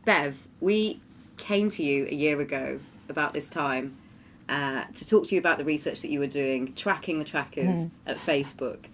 Bev, we came to you a year ago about this time to talk to you about the research that you were doing, tracking the trackers at Facebook.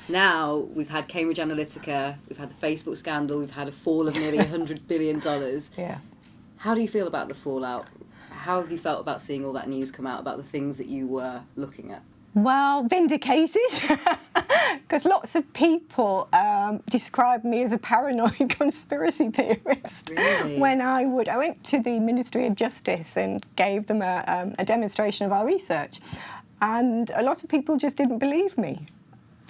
Now we've had Cambridge Analytica, we've had the Facebook scandal, we've had a fall of nearly $100 billion. Yeah. How do you feel about the fallout? How have you felt about seeing all that news come out about the things that you were looking at? Well, vindicated, because lots of people describe me as a paranoid conspiracy theorist. Really? When I went to the Ministry of Justice and gave them a demonstration of our research, and a lot of people just didn't believe me.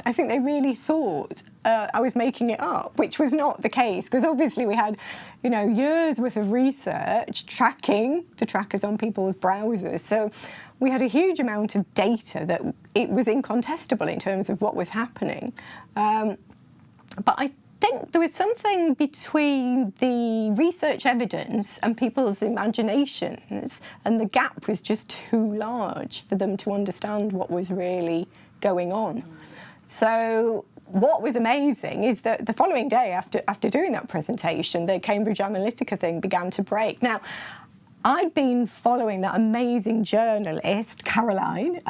I think they really thought I was making it up, which was not the case, because obviously we had, years worth of research tracking the trackers on people's browsers. So we had a huge amount of data that it was incontestable in terms of what was happening. But I think there was something between the research evidence and people's imaginations, and the gap was just too large for them to understand what was really going on. So what was amazing is that the following day after doing that presentation, the Cambridge Analytica thing began to break. Now, I'd been following that amazing journalist, Caroline,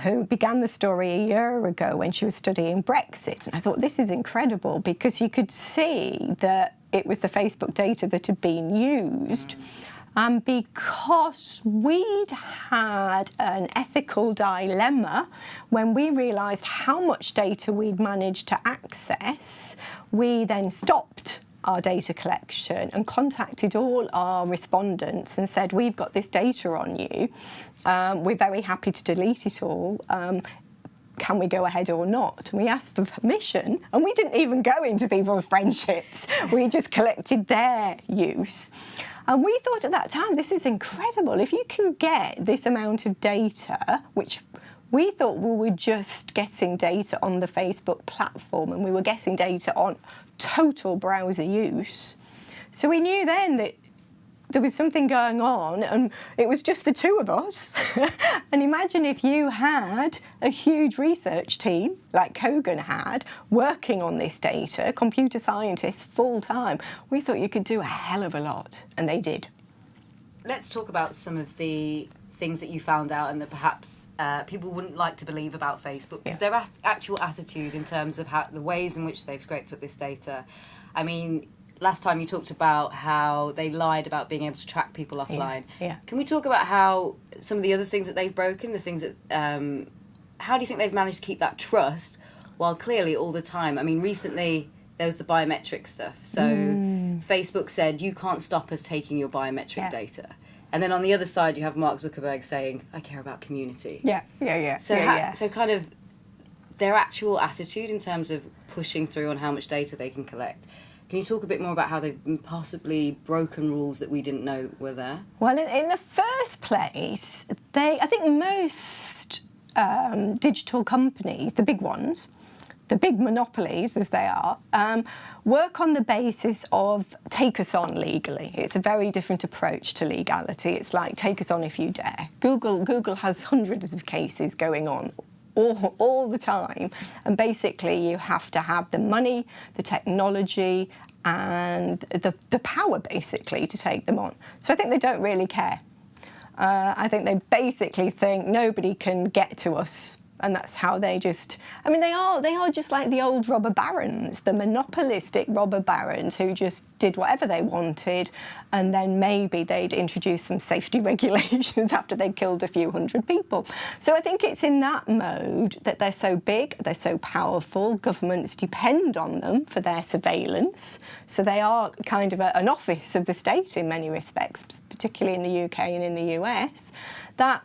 who began the story a year ago when she was studying Brexit. And I thought, this is incredible, because you could see that it was the Facebook data that had been used. And because we'd had an ethical dilemma when we realised how much data we'd managed to access, we then stopped our data collection and contacted all our respondents and said, we've got this data on you. We're very happy to delete it all. Can we go ahead or not? And we asked for permission, and we didn't even go into people's friendships. We just collected their use. And we thought at that time, this is incredible. If you can get this amount of data, which we thought we were just getting data on the Facebook platform, and we were getting data on total browser use. So we knew then that there was something going on, and it was just the two of us. And imagine if you had a huge research team, like Kogan had, working on this data, computer scientists full-time. We thought you could do a hell of a lot, and they did. Let's talk about some of the things that you found out and that perhaps people wouldn't like to believe about Facebook, because their actual attitude in terms of the ways in which they've scraped up this data. I mean, last time you talked about how they lied about being able to track people offline. Yeah. Can we talk about how some of the other things that they've broken, the things that, how do you think they've managed to keep that trust while clearly all the time? I mean, recently there was the biometric stuff. So Facebook said, you can't stop us taking your biometric data. And then on the other side, you have Mark Zuckerberg saying, I care about community. So kind of their actual attitude in terms of pushing through on how much data they can collect. Can you talk a bit more about how they've possibly broken rules that we didn't know were there? Well, in the first place, I think most digital companies, the big ones, the big monopolies as they are, work on the basis of take us on legally. It's a very different approach to legality. It's like take us on if you dare. Google has hundreds of cases going on all the time, and basically you have to have the money, the technology, and the power basically to take them on. So I think they don't really care. I think they basically think nobody can get to us, and that's how they just, I mean, they are just like the old robber barons, the monopolistic robber barons who just did whatever they wanted, and then maybe they'd introduce some safety regulations after they'd killed a few hundred people. So I think it's in that mode that they're so big, they're so powerful, governments depend on them for their surveillance. So they are kind of an office of the state in many respects, particularly in the UK and in the US, that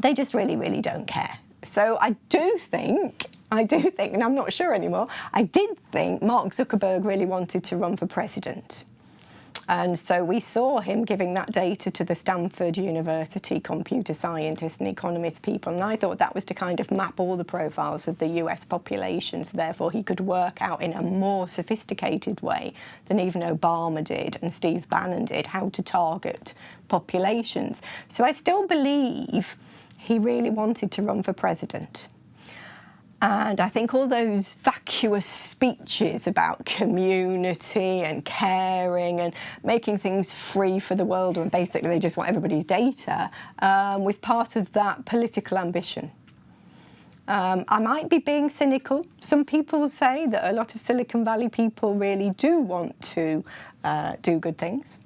they just really, really don't care. So I do think, and I'm not sure anymore, I did think Mark Zuckerberg really wanted to run for president. And so we saw him giving that data to the Stanford University computer scientists and economist people. And I thought that was to kind of map all the profiles of the US population. So therefore he could work out in a more sophisticated way than even Obama did and Steve Bannon did how to target populations. So I still believe he really wanted to run for president. And I think all those vacuous speeches about community and caring and making things free for the world, when basically they just want everybody's data, was part of that political ambition. I might be being cynical. Some people say that a lot of Silicon Valley people really do want to do good things.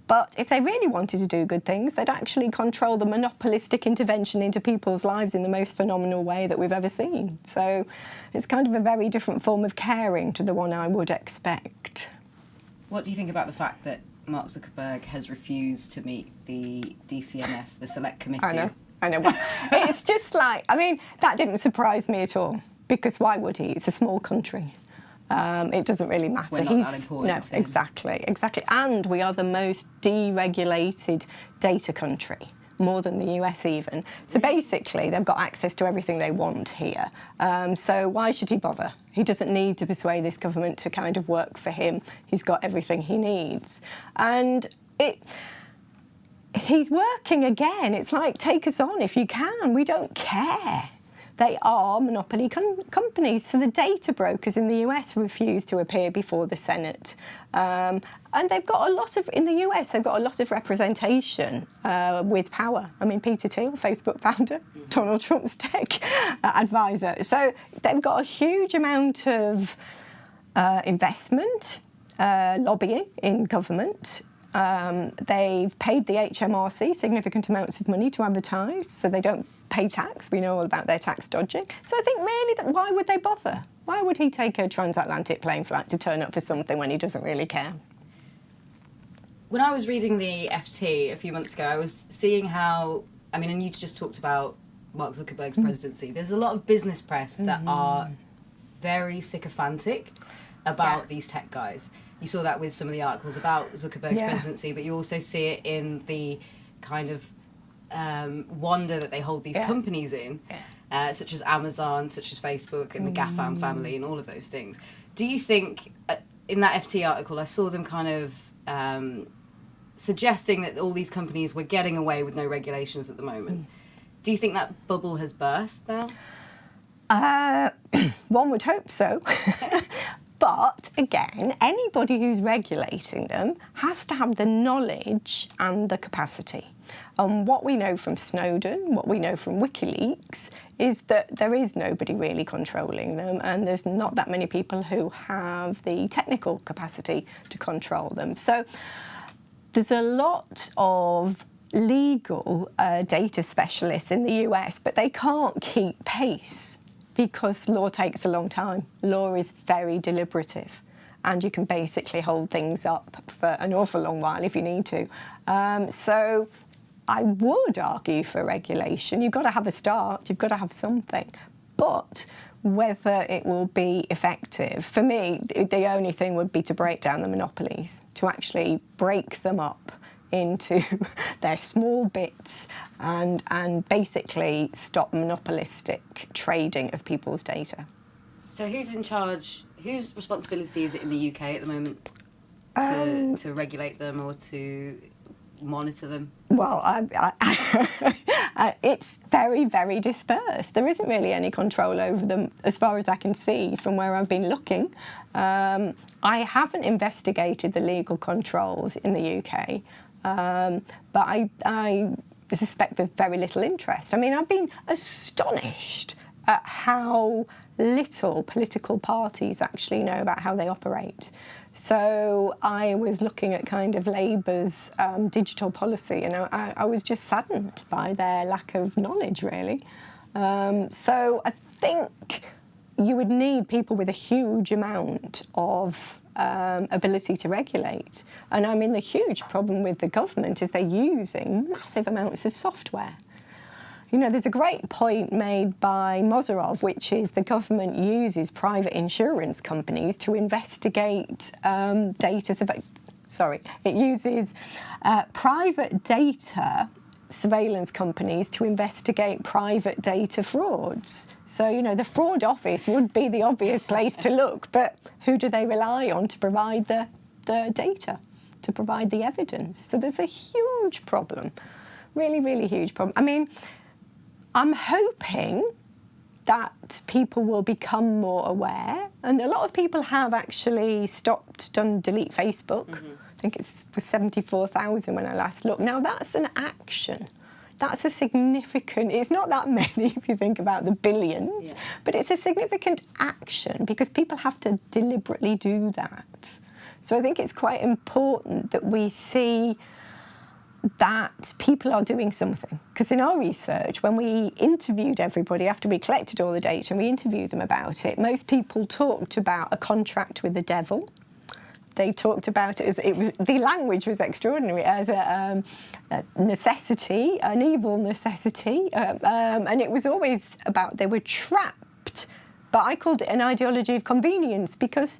But if they really wanted to do good things, they'd actually control the monopolistic intervention into people's lives in the most phenomenal way that we've ever seen. So it's kind of a very different form of caring to the one I would expect. What do you think about the fact that Mark Zuckerberg has refused to meet the DCMS, the Select Committee? I know. Well, it's just like, I mean, that didn't surprise me at all, because why would he? It's a small country. It doesn't really matter. We're not that important. No, exactly. And we are the most deregulated data country, more than the US even. So basically, they've got access to everything they want here. So why should he bother? He doesn't need to persuade this government to kind of work for him. He's got everything he needs. And he's working again. It's like, take us on if you can. We don't care. They are monopoly companies. So the data brokers in the US refuse to appear before the Senate. And they've got a lot of, in the US, they've got a lot of representation with power. I mean, Peter Thiel, Facebook founder, Donald Trump's tech advisor. So they've got a huge amount of investment, lobbying in government. They've paid the HMRC significant amounts of money to advertise, so they don't pay tax. We know all about their tax dodging. So I think really that why would they bother? Why would he take a transatlantic plane flight to turn up for something when he doesn't really care? When I was reading the FT a few months ago, I was seeing how, I mean, and you just talked about Mark Zuckerberg's presidency. There's a lot of business press that are very sycophantic about these tech guys. You saw that with some of the articles about Zuckerberg's presidency, but you also see it in the kind of wonder that they hold these companies in, such as Amazon, such as Facebook, and the GAFAM family, and all of those things. Do you think, in that FT article, I saw them kind of suggesting that all these companies were getting away with no regulations at the moment? Do you think that bubble has burst now? One would hope so. But again, anybody who's regulating them has to have the knowledge and the capacity. And what we know from Snowden, what we know from WikiLeaks, is that there is nobody really controlling them, and there's not that many people who have the technical capacity to control them. So there's a lot of legal data specialists in the US, but they can't keep pace, because law takes a long time. Law is very deliberative, and you can basically hold things up for an awful long while if you need to. So I would argue for regulation. You've got to have a start, you've got to have something. But whether it will be effective, for me, the only thing would be to break down the monopolies, to actually break them up into their small bits and basically stop monopolistic trading of people's data. So who's in charge, whose responsibility is it in the UK at the moment to regulate them or to monitor them? Well, it's very, very dispersed. There isn't really any control over them as far as I can see from where I've been looking. I haven't investigated the legal controls in the UK. But I suspect there's very little interest. I mean, I've been astonished at how little political parties actually know about how they operate. So I was looking at kind of Labour's digital policy, and I was just saddened by their lack of knowledge, really. So I think you would need people with a huge amount of ability to regulate. And I mean, the huge problem with the government is they're using massive amounts of software. You know, there's a great point made by Mozarov, which is the government uses private insurance companies to investigate data. It uses private data surveillance companies to investigate private data frauds. So, you know, the fraud office would be the obvious place to look, but who do they rely on to provide the data, to provide the evidence? So there's a huge problem, really, really huge problem. I mean, I'm hoping that people will become more aware. And a lot of people have actually done delete Facebook. I think it was 74,000 when I last looked. Now, that's an action. That's a significant, it's not that many if you think about the billions, but it's a significant action because people have to deliberately do that. So I think it's quite important that we see that people are doing something. Because in our research, when we interviewed everybody, after we collected all the data and we interviewed them about it, most people talked about a contract with the devil. They talked about it as the language was extraordinary, as a necessity, an evil necessity, and it was always about they were trapped. But I called it an ideology of convenience because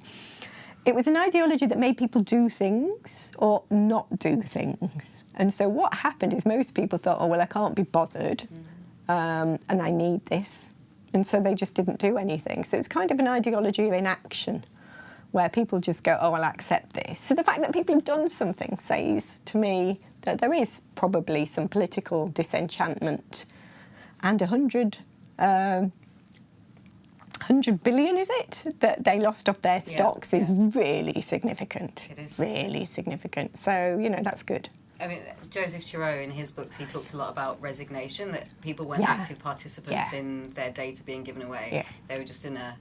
it was an ideology that made people do things or not do things. And so what happened is most people thought, oh, well, I can't be bothered, and I need this. And so they just didn't do anything. So it's kind of an ideology of inaction, where people just go, oh, I'll accept this. So the fact that people have done something says to me that there is probably some political disenchantment. And 100 billion, is it, that they lost off their stocks is really significant. It is. Really significant. So, you know, that's good. I mean, Joseph Turow, in his books, he talked a lot about resignation, that people weren't active participants in their data being given away. They were just in a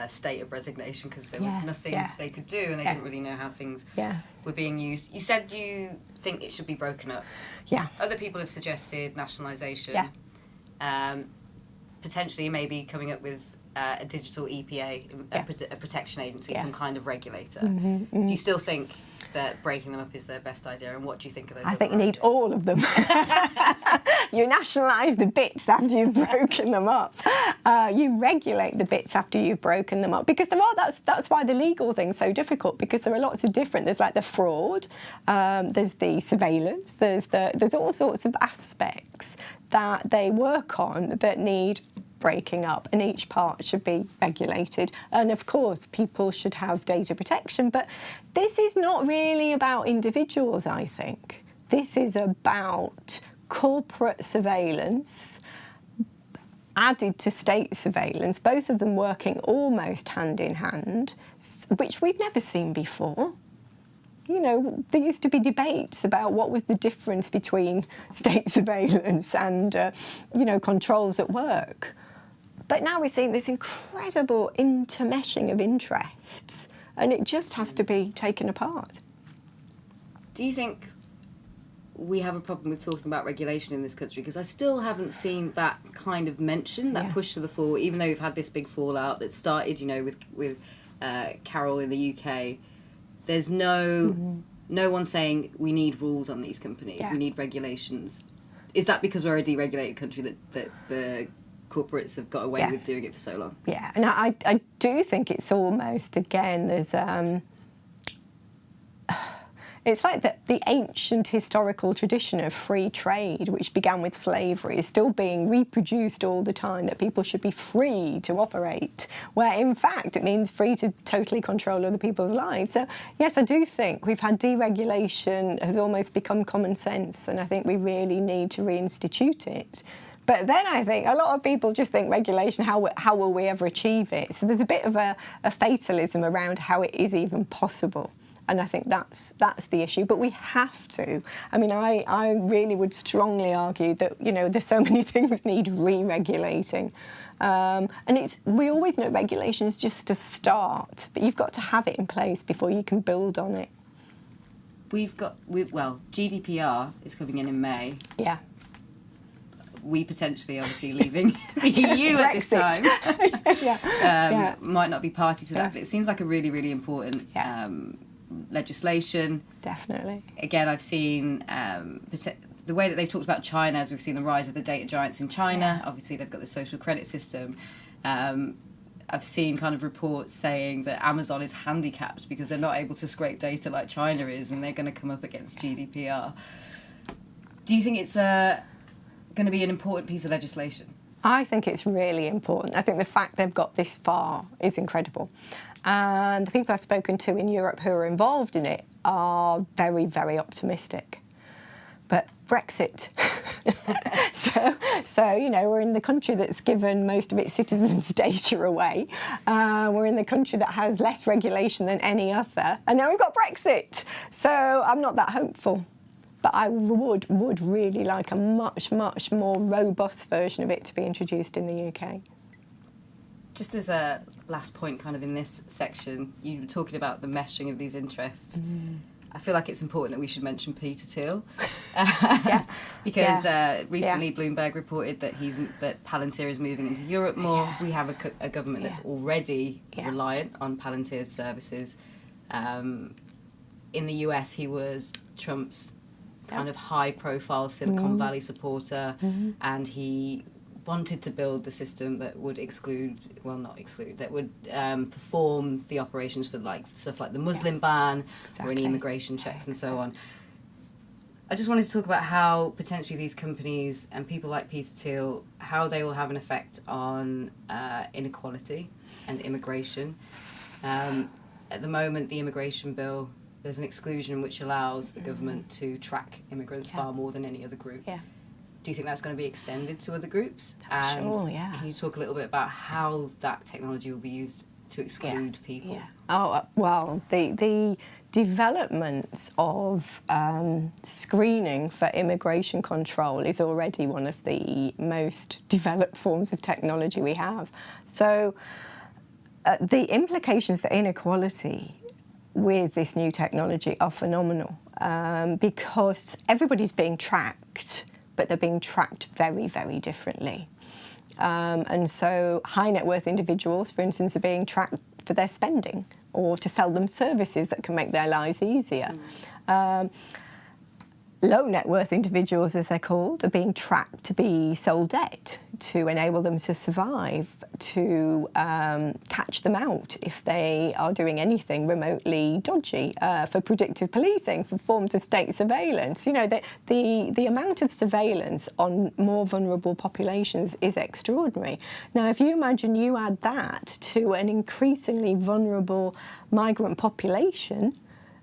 state of resignation because there was nothing they could do, and they didn't really know how things were being used. You said you think it should be broken up. Other people have suggested nationalisation. Potentially maybe coming up with a digital EPA, a protection agency, some kind of regulator. Do you still think that breaking them up is their best idea, and what do you think of those? I think you need all of them. You nationalise the bits after you've broken them up. You regulate the bits after you've broken them up, because that's why the legal thing's so difficult, because there are lots of different. There's like the fraud, there's the surveillance, there's all sorts of aspects that they work on that need breaking up, and each part should be regulated. And of course, people should have data protection, but this is not really about individuals, I think. This is about corporate surveillance added to state surveillance, both of them working almost hand in hand, which we've never seen before. You know, there used to be debates about what was the difference between state surveillance and, you know, controls at work. But now we're seeing this incredible intermeshing of interests, and it just has to be taken apart. Do you think we have a problem with talking about regulation in this country? Because I still haven't seen that kind of mention, that push to the fore, even though we've had this big fallout that started, you know, with Carol in the UK. There's no one saying we need rules on these companies, we need regulations. Is that because we're a deregulated country that the corporates have got away with doing it for so long? Yeah, and I do think it's almost, again, there's it's like the ancient historical tradition of free trade, which began with slavery, is still being reproduced all the time, that people should be free to operate, where in fact it means free to totally control other people's lives. So yes, I do think we've had deregulation has almost become common sense, and I think we really need to reinstitute it. But then I think a lot of people just think regulation, how will we ever achieve it? So there's a bit of a fatalism around how it is even possible. And I think that's the issue. But we have to. I mean, I really would strongly argue that, you know, there's so many things need re-regulating. And we always know regulation is just a start, but you've got to have it in place before you can build on it. GDPR is coming in May. Yeah. We potentially, obviously, leaving the EU at this time, might not be party to that, but it seems like a really, really important legislation. Definitely. Again, I've seen the way that they've talked about China, as we've seen the rise of the data giants in China. Obviously, they've got the social credit system. I've seen kind of reports saying that Amazon is handicapped because they're not able to scrape data like China is, and they're going to come up against GDPR. Do you think it's going to be an important piece of legislation? I think it's really important. I think the fact they've got this far is incredible. And the people I've spoken to in Europe who are involved in it are very, very optimistic. But Brexit So, you know, we're in the country that's given most of its citizens' data away. We're in the country that has less regulation than any other. And now we've got Brexit. So I'm not that hopeful. But I would really like a much, much more robust version of it to be introduced in the UK. Just as a last point kind of in this section, you were talking about the meshing of these interests. I feel like it's important that we should mention Peter Thiel. Because recently Bloomberg reported that that Palantir is moving into Europe more. We have a government that's already reliant on Palantir's services. In the US, he was Trump's kind of high-profile Silicon Valley supporter, and he wanted to build the system that would that would perform the operations for like stuff like the Muslim ban or any immigration checks and so on. I just wanted to talk about how potentially these companies and people like Peter Thiel, how they will have an effect on inequality and immigration. At the moment, the immigration bill, there's an exclusion which allows the government to track immigrants far more than any other group. Do you think that's going to be extended to other groups? And can you talk a little bit about how that technology will be used to exclude people? Oh, well, the developments of screening for immigration control is already one of the most developed forms of technology we have. So the implications for inequality with this new technology are phenomenal because everybody's being tracked, but they're being tracked very, very differently. And so high net worth individuals, for instance, are being tracked for their spending or to sell them services that can make their lives easier. Low net worth individuals, as they're called, are being tracked to be sold debt to enable them to survive, to catch them out if they are doing anything remotely dodgy, for predictive policing, for forms of state surveillance. You know, the amount of surveillance on more vulnerable populations is extraordinary. Now, if you imagine you add that to an increasingly vulnerable migrant population,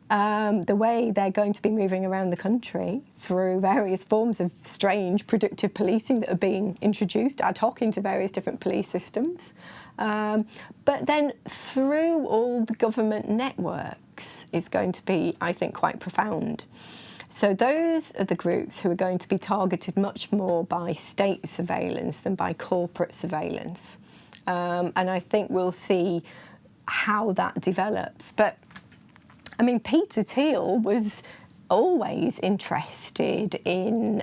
the way they're going to be moving around the country through various forms of strange predictive policing that are being introduced ad hoc into various different police systems. But then through all the government networks is going to be, I think, quite profound. So those are the groups who are going to be targeted much more by state surveillance than by corporate surveillance. And I think we'll see how that develops. But I mean, Peter Thiel was always interested in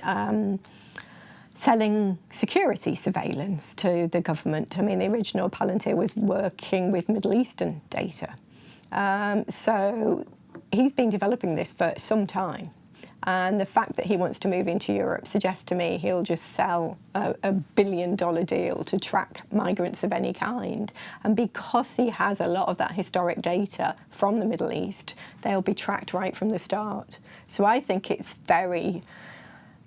selling security surveillance to the government. I mean, the original Palantir was working with Middle Eastern data. So he's been developing this for some time. And the fact that he wants to move into Europe suggests to me he'll just sell a $1 billion deal to track migrants of any kind. And because he has a lot of that historic data from the Middle East, they'll be tracked right from the start. So I think it's very,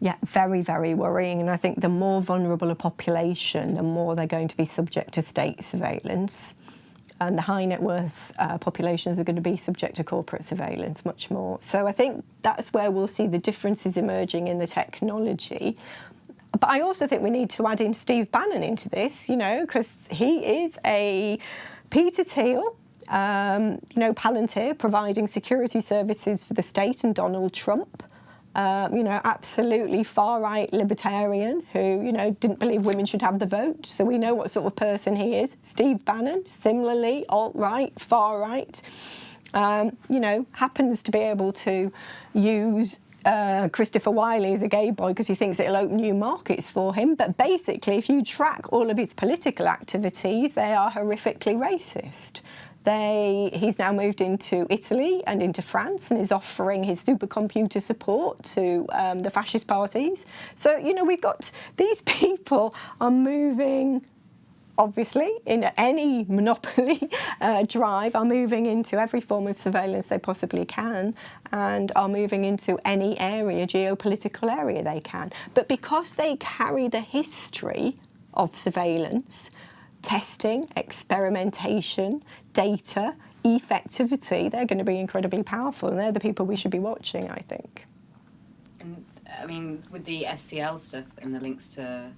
very worrying. And I think the more vulnerable a population, the more they're going to be subject to state surveillance. And the high net worth populations are going to be subject to corporate surveillance much more. So I think that's where we'll see the differences emerging in the technology. But I also think we need to add in Steve Bannon into this, you know, because he is a Peter Thiel, you know, Palantir providing security services for the state and Donald Trump. You know, absolutely far-right libertarian who, you know, didn't believe women should have the vote. So we know what sort of person he is. Steve Bannon, similarly, alt-right, far-right, you know, happens to be able to use Christopher Wiley as a gay boy because he thinks it'll open new markets for him. But basically, if you track all of his political activities, they are horrifically racist. He's now moved into Italy and into France and is offering his supercomputer support to the fascist parties. So, you know, we've got these people are moving, obviously, in any monopoly drive, are moving into every form of surveillance they possibly can and are moving into any area, geopolitical area they can. But because they carry the history of surveillance, testing, experimentation, data, effectivity, they're going to be incredibly powerful, and they're the people we should be watching, I think. And I mean, with the SCL stuff and the links to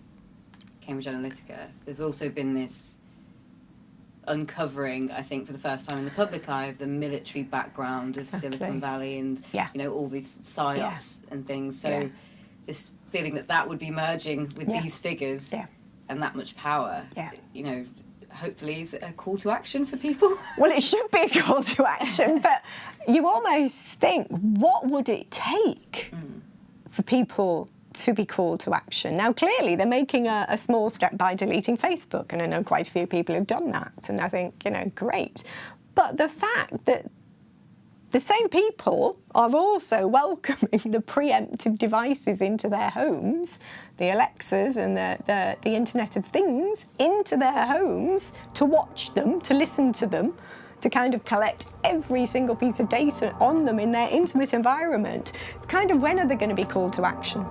Cambridge Analytica, there's also been this uncovering, I think, for the first time in the public eye, of the military background of Silicon Valley and, you know, all these psyops and things. So this feeling that would be merging with these figures and that much power, you know, hopefully is a call to action for people. Well, it should be a call to action, but you almost think, what would it take for people to be called to action? Now, clearly, they're making a small step by deleting Facebook, and I know quite a few people have done that, and I think, you know, great. But the fact that the same people are also welcoming the preemptive devices into their homes, the Alexas and the Internet of Things, into their homes to watch them, to listen to them, to kind of collect every single piece of data on them in their intimate environment. It's kind of, when are they going to be called to action?